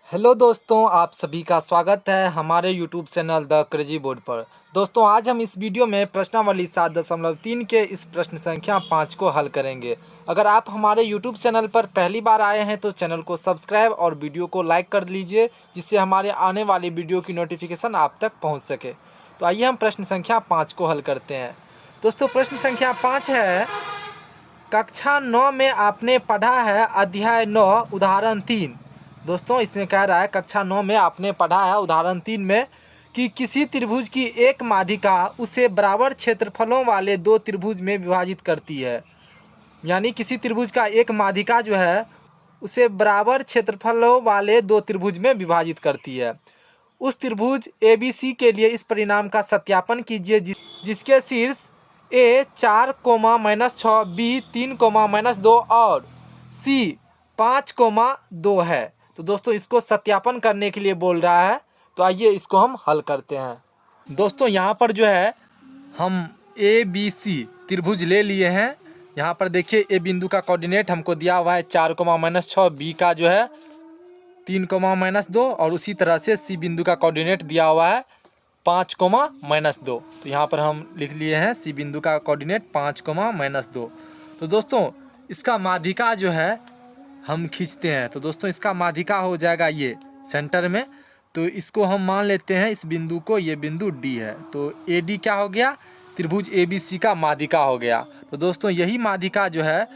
Hello दोस्तों, आप सभी का स्वागत है हमारे YouTube channel the crazy board पर। दोस्तों, आज हम इस वीडियो में प्रश्नावली 7.3 के इस प्रश्न संख्या 5 को हल करेंगे। अगर आप हमारे यूट्यूब चैनल पर पहली बार आए हैं तो चैनल को सब्सक्राइब और वीडियो को लाइक कर लीजिए, जिससे हमारे आने वाली वीडियो की नोटिफिकेशन आप तक पहुँच सके। तो आइए हम प्रश्न संख्या 5 को हल करते हैं। दोस्तों, प्रश्न संख्या 5 है, कक्षा 9 में आपने पढ़ा है अध्याय 9 उदाहरण 3। दोस्तों, इसमें कह रहा है कक्षा 9 में आपने पढ़ा है उदाहरण 3 में कि किसी त्रिभुज की एक माध्यिका उसे बराबर क्षेत्रफलों वाले दो त्रिभुज में विभाजित करती है। यानी किसी त्रिभुज का एक माध्यिका जो है उसे बराबर क्षेत्रफलों वाले दो त्रिभुज में विभाजित करती है। उस त्रिभुज ABC के लिए इस परिणाम का सत्यापन कीजिए जिसके शीर्ष A 4, -6, B 3, -2 और C 5, 2 है। तो दोस्तों, इसको सत्यापन करने के लिए बोल रहा है, तो आइए इसको हम हल करते हैं। दोस्तों, यहाँ पर जो है हम ABC त्रिभुज ले लिए हैं। यहाँ पर देखिए, A बिंदु का कोऑर्डिनेट हमको दिया हुआ है 4, -6, B का जो है 3, -2 और उसी तरह से C बिंदु का कोऑर्डिनेट दिया हुआ है 5, -2। तो यहाँ पर हम लिख लिए हैं C बिंदु का कोऑर्डिनेट 5, -2। तो दोस्तों, इसका माध्यिका जो है हम खींचते हैं। तो दोस्तों, इसका माध्यिका हो जाएगा ये सेंटर में। तो इसको हम मान लेते हैं, इस बिंदु को, ये बिंदु D है। तो AD क्या हो गया? त्रिभुज ABC का माध्यिका हो गया। तो दोस्तों, यही माध्यिका जो है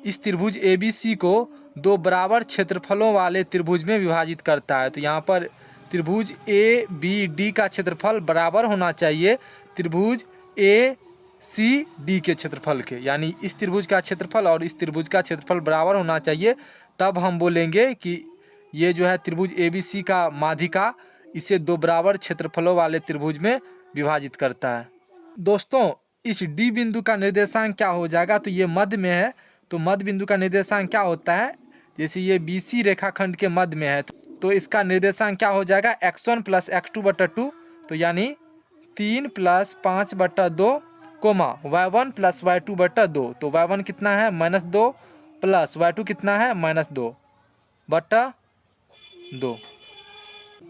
इस त्रिभुज ABC को दो बराबर क्षेत्रफलों वाले त्रिभुज में विभाजित करता है। तो यहाँ पर त्रिभुज ABD का क्षेत्रफल बराबर होना चाहिए त्रिभुज ACD के क्षेत्रफल के। यानी इस त्रिभुज का क्षेत्रफल और इस त्रिभुज का क्षेत्रफल बराबर होना चाहिए, तब हम बोलेंगे कि ये जो है त्रिभुज ABC का माध्यिका इसे दो बराबर क्षेत्रफलों वाले त्रिभुज में विभाजित करता है। दोस्तों, इस D बिंदु का निर्देशांक क्या हो जाएगा? तो ये मध्य में है, तो मध्य बिंदु का निर्देशांक क्या होता है? जैसे ये BC रेखाखंड के मध्य में है, तो इसका निर्देशांक क्या हो जाएगा? x1 + x2/2। तो यानी 3 + 5/2 कोमा y1 + y2/2। तो y1 कितना है? -2 प्लस y2 कितना है? -2/2।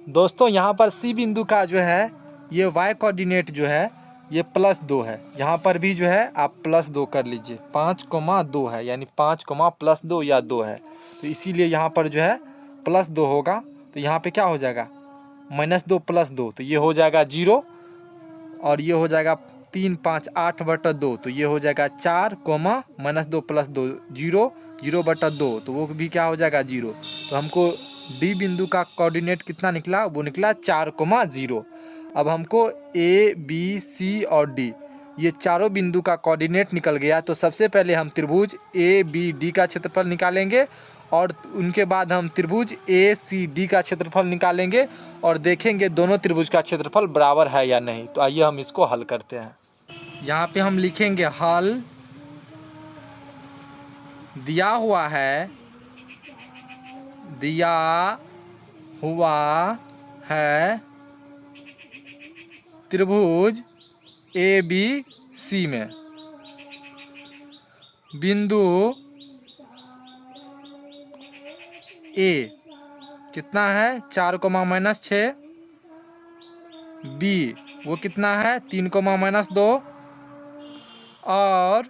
दोस्तों, यहाँ पर C बिंदु का जो है ये y कोऑर्डिनेट जो है ये +2 है। यहाँ पर भी जो है आप +2 कर लीजिए। 5, 2 है, यानी 5, +2 या 2 है। तो इसीलिए यहाँ पर जो है +2 होगा। तो यहाँ पे क्या हो जाएगा? -2 + 2, तो ये हो जाएगा 0। और ये हो जाएगा 3, 5, 8/2। तो ये हो जाएगा 4, -2 + 2 0, 0/2। तो वो भी क्या हो जाएगा? 0। तो हमको D बिंदु का कोऑर्डिनेट कितना निकला? वो निकला 4, 0। अब हमको A, B, C और D ये चारों बिंदु का कोऑर्डिनेट निकल गया। तो सबसे पहले हम त्रिभुज ABD का क्षेत्रफल निकालेंगे और उनके बाद हम त्रिभुज ACD का क्षेत्रफल निकालेंगे और देखेंगे दोनों त्रिभुज का क्षेत्रफल बराबर है या नहीं। तो आइए हम इसको हल करते हैं। यहाँ पे हम लिखेंगे हल। दिया हुआ है त्रिभुज ABC में बिंदु A कितना है? 4, -6। B वो कितना है? 3, -2 और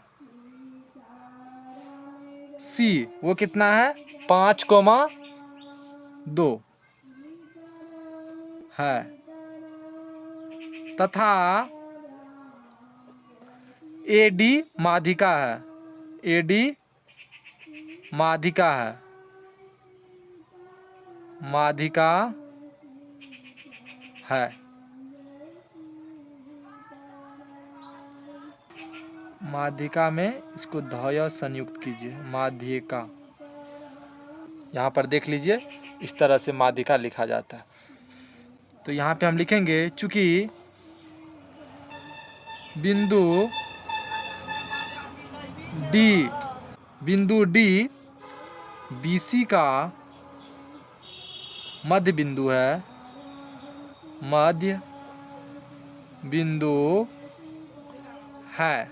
C वो कितना है? 5, 2 है तथा AD माध्यिका है। AD माध्यिका है, माध्यिका है। माध्यिका में इसको ध संयुक्त कीजिए, माध्यिका। यहाँ पर देख लीजिए, इस तरह से माध्यिका लिखा जाता है। तो यहाँ पे हम लिखेंगे, चूंकि बिंदु D BC का मध्य बिंदु है, मध्य बिंदु है,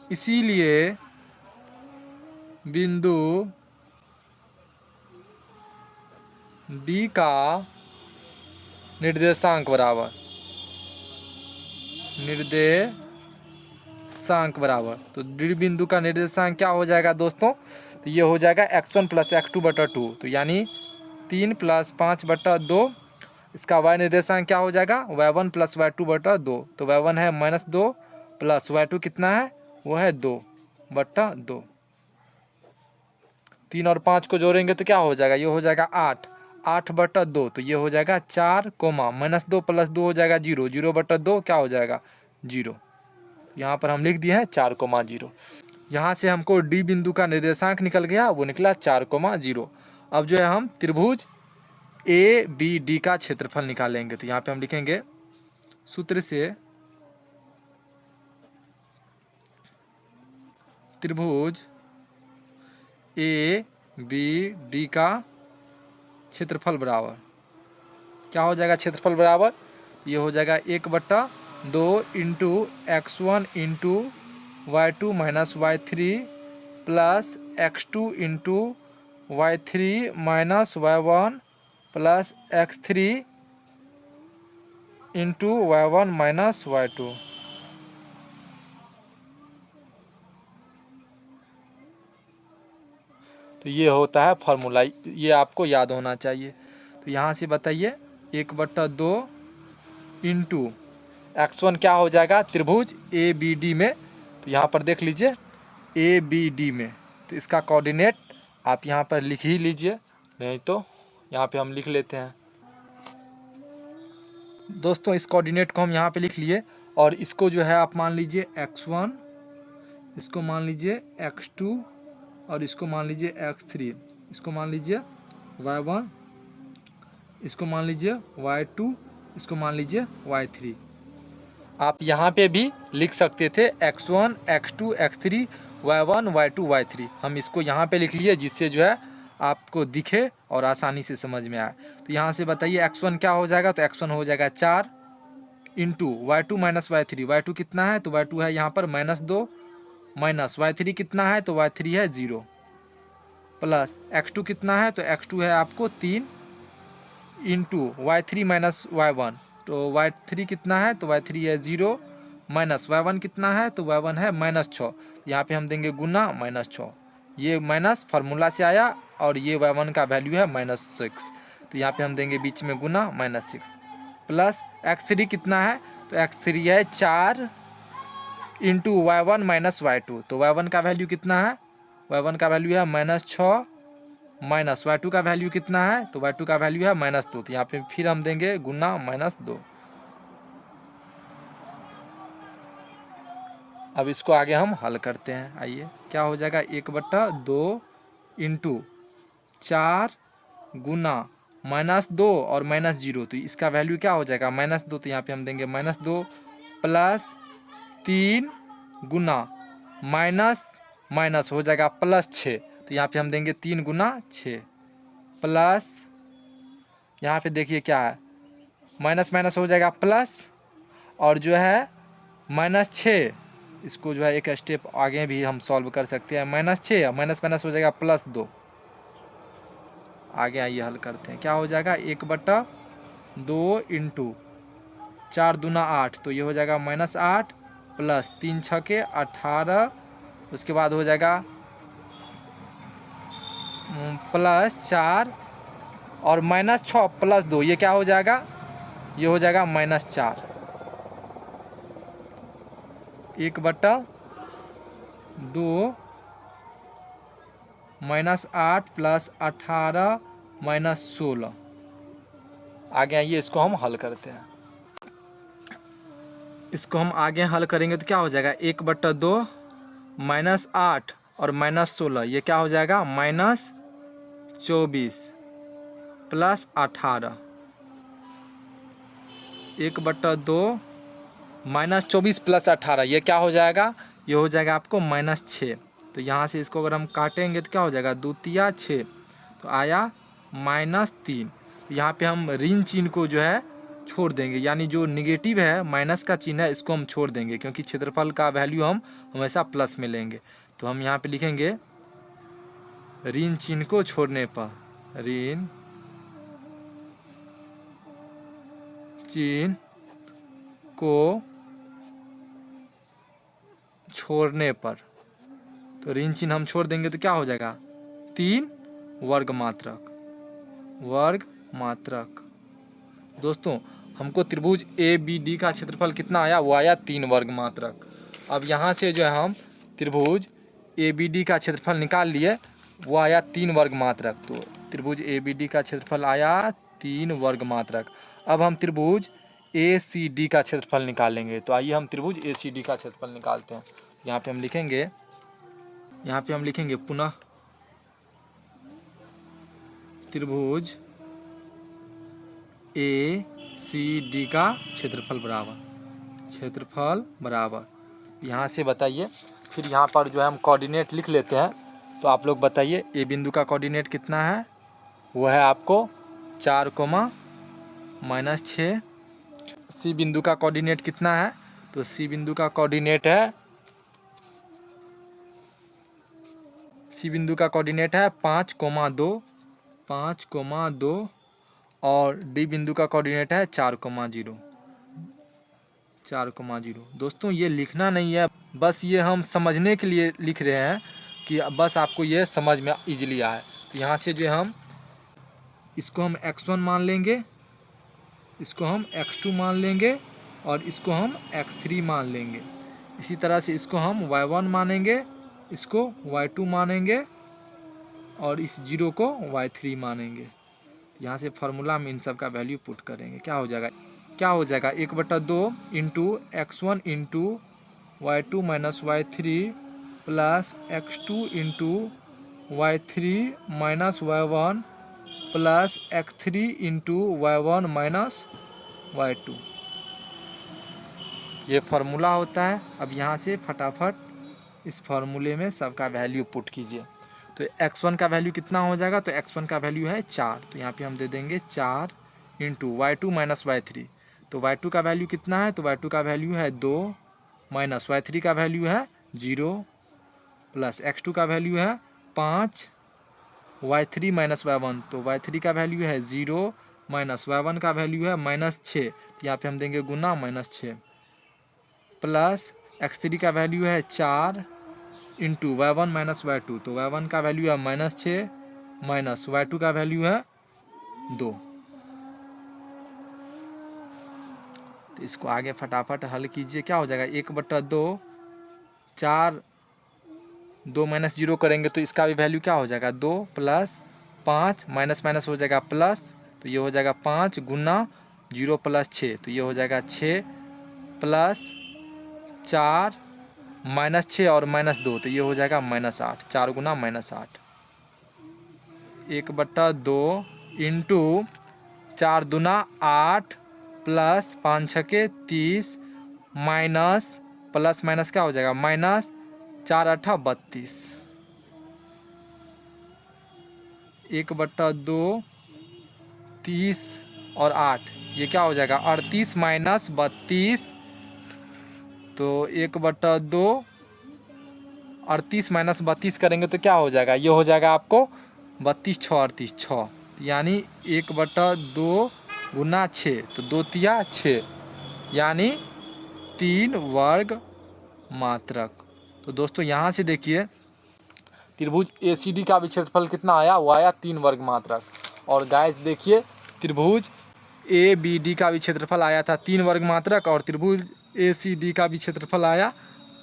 इसीलिए बिंदु डी का निर्देशांक बराबर तो डी बिंदु का निर्देशांक क्या हो जाएगा दोस्तों? तो ये हो जाएगा x1 + x2/2, तो यानी 3 + 5/2। इसका y निर्देशांक क्या हो जाएगा? y1 + y2/2, तो y1 है -2 प्लस y2 कितना है? वो है 2/2। 3 और 5 को जोड़ेंगे तो क्या हो जाएगा? ये हो जाएगा 8/2, तो ये हो जाएगा 4, -2 + 2 हो जाएगा 0, 0/2 क्या हो जाएगा? 0। यहाँ पर हम लिख दिए हैं 4,0। यहाँ से हमको डी बिंदु का निर्देशांक निकल गया, वो निकला 4,0। अब जो है हम त्रिभुज ABD का क्षेत्रफल निकालेंगे। तो यहाँ पे हम लिखेंगे सूत्र से त्रिभुज ABD का क्षेत्रफल बराबर क्या हो जाएगा? क्षेत्रफल बराबर ये हो जाएगा 1/2 into x1 into y2 minus y3 plus x2 into y3 minus y1 plus x3 into y1 minus y2। तो ये होता है फॉर्मूला, ये आपको याद होना चाहिए। तो यहाँ से बताइए 1/2 इंटू x1 क्या हो जाएगा? त्रिभुज ABD में, तो यहाँ पर देख लीजिए ABD में, तो इसका कोऑर्डिनेट आप यहाँ पर लिख ही लीजिए, नहीं तो यहाँ पे हम लिख लेते हैं। दोस्तों इस कोऑर्डिनेट को हम यहाँ पे लिख लिए, और इसको जो है आप मान लीजिए x1, इसको मान लीजिए x2, और इसको मान लीजिए x3, इसको मान लीजिए y1, इसको मान लीजिए y2, इसको मान लीजिए y3। आप यहाँ पे भी लिख सकते थे x1, x2, x3, y1, y2, y3। हम इसको यहाँ पे लिख लिए जिससे जो है आपको दिखे और आसानी से समझ में आए। तो यहाँ से बताइए x1 क्या हो जाएगा? तो x1 हो जाएगा 4 into y2 minus y3, y2 कितना है? तो y2 है यहाँ पर -2, माइनस y3 कितना है? तो y3 है 0, प्लस x2 कितना है? तो x2 है आपको 3 इंटू y3 माइनस y1, तो y3 कितना है? तो y3 है 0, माइनस y1 कितना है? तो y1 है -6। यहाँ पे हम देंगे गुना -6, ये माइनस फार्मूला से आया, और ये y1 का वैल्यू है -6, तो यहाँ पे हम देंगे बीच में गुना -6, प्लस x3 कितना है? तो x3 है 4 इंटू y1 माइनस y2, तो y1 का वैल्यू कितना है? y1 का वैल्यू है -6, माइनस y2 का वैल्यू कितना है? तो y2 का वैल्यू है -2, तो यहाँ पे फिर हम देंगे गुना -2। अब इसको आगे हम हल करते हैं, आइए क्या हो जाएगा? 1/2 इंटू 4 गुना -2 और -0, तो इसका वैल्यू क्या हो जाएगा? -2, तो यहाँ पे हम देंगे -2 प्लस 3 गुना माइनस हो जाएगा +6, तो यहाँ पे हम देंगे 3 गुना 6, प्लस यहाँ पे देखिए क्या है, माइनस हो जाएगा प्लस, और जो है -6, इसको जो है एक स्टेप आगे भी हम सॉल्व कर सकते हैं। -6 माइनस हो जाएगा +2। आगे आइए हल करते हैं, क्या हो जाएगा? 1/2 इंटू 4 दूना 8, तो ये हो जाएगा -8 प्लस 3 छके 18, उसके बाद हो जाएगा +4 और -6 + 2, ये क्या हो जाएगा? ये हो जाएगा -4। 1/2 -8 प्लस 18 -16। आगे आइए इसको हम हल करते हैं। इसको हम आगे हल करेंगे तो क्या हो जाएगा? 1/2 -8 और -16, ये क्या हो जाएगा? -24 प्लस 18। 1/2 -24 प्लस 18, ये क्या हो जाएगा? ये हो जाएगा आपको -6। तो यहाँ से इसको अगर हम काटेंगे तो क्या हो जाएगा? 2 तिया 6, तो आया -3। यहाँ पे हम ऋण चिन्ह को जो है छोड़ देंगे, यानी जो निगेटिव है, माइनस का चिन्ह है, इसको हम छोड़ देंगे, क्योंकि क्षेत्रफल का वैल्यू हम हमेशा प्लस में लेंगे। तो हम यहाँ पे लिखेंगे ऋण चिन्ह को छोड़ने पर, ऋण चिन्ह को छोड़ने पर, तो ऋण चिन्ह हम छोड़ देंगे तो क्या हो जाएगा 3 वर्ग मात्रक। दोस्तों हमको त्रिभुज ABD का क्षेत्रफल कितना आया, वो आया 3 वर्ग मात्रक। अब यहाँ से जो है हम त्रिभुज ABD का क्षेत्रफल निकाल लिए, वो आया 3 वर्ग मात्रक। तो त्रिभुज ABD का क्षेत्रफल आया 3 वर्ग मात्रक। अब हम त्रिभुज ACD का क्षेत्रफल निकालेंगे। तो आइए हम त्रिभुज ACD का क्षेत्रफल निकालते हैं। यहाँ पे हम लिखेंगे पुनः त्रिभुज ACD का क्षेत्रफल बराबर यहाँ से बताइए। फिर यहाँ पर जो है हम कोऑर्डिनेट लिख लेते हैं। तो आप लोग बताइए A बिंदु का कोऑर्डिनेट कितना है, वो है आपको 4, -6। C बिंदु का कोऑर्डिनेट कितना है, तो C बिंदु का कोऑर्डिनेट है 5, 2 और D बिंदु का कोऑर्डिनेट है 4, 0। दोस्तों ये लिखना नहीं है, बस ये हम समझने के लिए लिख रहे हैं कि बस आपको ये समझ में इजीली आए। तो यहाँ से जो हम इसको हम x1 मान लेंगे, इसको हम x2 मान लेंगे और इसको हम x3 मान लेंगे। इसी तरह से इसको हम y1 मानेंगे, इसको y2 मानेंगे और इस 0 को y3 मानेंगे। यहाँ से फार्मूला में इन सब का वैल्यू पुट करेंगे। क्या हो जाएगा 1/2 into x1 into y2 minus y3 plus x2 into y3 minus y1 plus x3 into y1 minus y2। ये फार्मूला होता है। अब यहाँ से फटाफट इस फार्मूले में सबका वैल्यू पुट कीजिए। तो x1 का वैल्यू कितना हो जाएगा, तो x1 का वैल्यू है 4। तो यहाँ पे हम दे देंगे 4 इंटू y2 माइनस y3। तो y2 का वैल्यू कितना है, तो y2 का वैल्यू है 2 माइनस y3 का वैल्यू है 0 प्लस x2 का वैल्यू है 5 y3 माइनस y1। तो y3 का वैल्यू है 0 माइनस y1 का वैल्यू है -6। यहाँ पे हम देंगे गुना -6 प्लस x3 का वैल्यू है 4 इंटू y1 माइनस y2। तो y1 का वैल्यू है -6 माइनस y2 का वैल्यू है 2। तो इसको आगे फटाफट हल कीजिए। क्या हो जाएगा 1/2, 4, 2 माइनस 0 करेंगे तो इसका भी वैल्यू क्या हो जाएगा 2 प्लस 5 माइनस माइनस हो जाएगा प्लस। तो ये हो जाएगा 5 गुना 0 प्लस 6। तो ये हो जाएगा 6 प्लस 4 -6 और -2। तो ये हो जाएगा -8। 4 गुना -8। 1/2 इंटू 4 दूना 8 प्लस 5 छके 30 माइनस प्लस माइनस क्या हो जाएगा -4 8 32। 1/2 30 और 8 ये क्या हो जाएगा 38 माइनस 32। तो 1/2 38 माइनस 32 करेंगे तो क्या हो जाएगा, ये हो जाएगा आपको 32 6 38 6। यानी 1/2 गुना 6। तो 2 तिया 6 यानी 3 वर्ग मात्रक। तो दोस्तों यहाँ से देखिए त्रिभुज ACD का भी क्षेत्रफल कितना आया, वो आया 3 वर्ग मात्रक। और गाइस देखिए त्रिभुज ABD का भी क्षेत्रफल आया था 3 वर्ग मात्रक और त्रिभुज ACD का भी क्षेत्रफल आया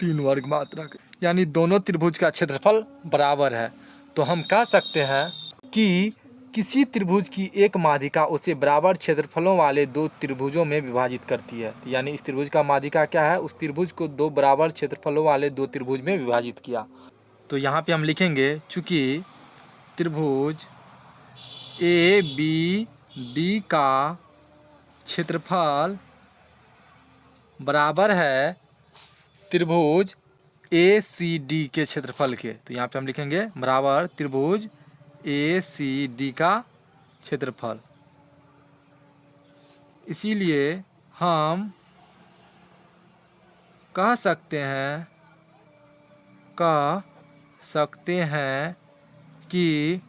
3 वर्ग मात्रक। यानी दोनों त्रिभुज का क्षेत्रफल बराबर है। तो हम कह सकते हैं कि किसी त्रिभुज की एक माध्यिका उसे बराबर क्षेत्रफलों वाले 2 त्रिभुजों में विभाजित करती है। यानी इस त्रिभुज का माध्यिका क्या है, उस त्रिभुज को 2 बराबर क्षेत्रफलों वाले 2 त्रिभुज में विभाजित किया। तो यहाँ पे हम लिखेंगे चूँकि त्रिभुज ABD का क्षेत्रफल बराबर है त्रिभुज ACD के क्षेत्रफल के। तो यहाँ पे हम लिखेंगे बराबर त्रिभुज ACD का क्षेत्रफल। इसीलिए हम कह सकते हैं कि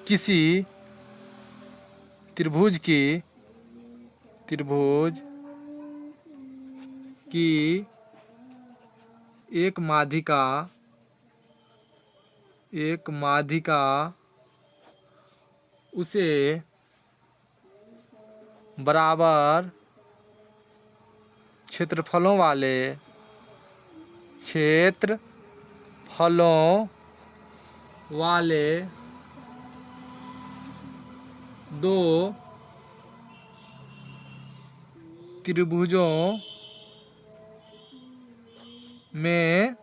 किसी त्रिभुज की एक माध्यिका उसे बराबर क्षेत्रफलों वाले दो त्रिभुजों में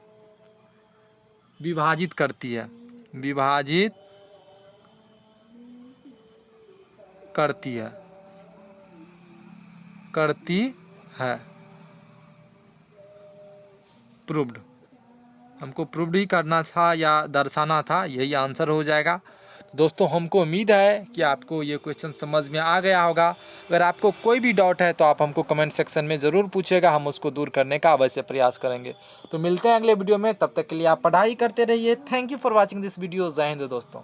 विभाजित करती है। प्रूव्ड। हमको प्रूव्ड ही करना था या दर्शाना था, यही आंसर हो जाएगा। दोस्तों हमको उम्मीद है कि आपको ये क्वेश्चन समझ में आ गया होगा। अगर आपको कोई भी डाउट है तो आप हमको कमेंट सेक्शन में ज़रूर पूछिएगा, हम उसको दूर करने का अवश्य प्रयास करेंगे। तो मिलते हैं अगले वीडियो में, तब तक के लिए आप पढ़ाई करते रहिए। Thank you for watching this video. जय हिंद दोस्तों।